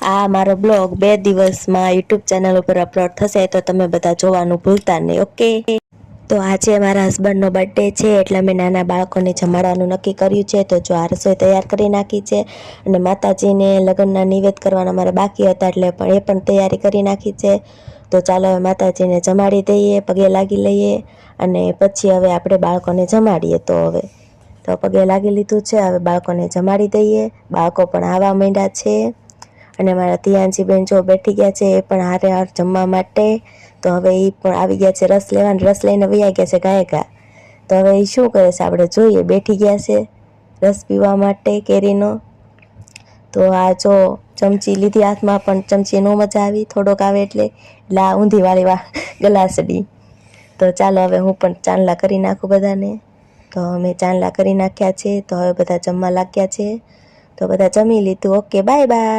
આ મારો બ્લોગ 2 દિવસમાં યુટ્યુબ ચેનલ ઉપર અપલોડ થશે તો તમે બધા જોવાનું ભૂલતા નહીં. ઓકે, તો આજે મારા હસબન્ડનો બર્થડે છે એટલે અમે નાના બાળકોને જમાડવાનું નક્કી કર્યું છે. તો જો આ રસોઈ તૈયાર કરી નાખી છે અને માતાજીને લગ્નના નિવેદ કરવાના મારા બાકી હતા એટલે એ પણ તૈયારી કરી નાખી છે. તો ચાલો હવે માતાજીને જમાડી દઈએ, પગે લાગી લઈએ અને પછી હવે આપણે બાળકોને જમાડીએ. તો પગે લાગી લીધું છે, હવે બાળકોને જમાડી દઈએ. બાળકો પણ આવવા માંડ્યા છે અને મારા તિયાનજી બેન જો બેઠી ગયા છે, એ પણ હારે હાર જમવા માટે. તો હવે એ પણ આવી ગયા છે રસ લેવા, રસ લઈને વૈયા ગયા છે ગાયકા. તો હવે એ શું કરે છે આપણે જોઈએ. બેઠી ગયા છે રસ પીવા માટે કેરીનો. તો આ જો ચમચી લીધી હાથમાં, પણ ચમચી નો મજા આવી, થોડોક આવે એટલે આ ઊંધીવાળી ગલાસડી. તો ચાલો હવે હું પણ ચાંદલા કરી નાખું બધાને. તો અમે ચાંદલા કરી નાખ્યા છે. તો હવે બધા જમવા લાગ્યા છે. તો બધા જમી લીધું. Okay, bye bye.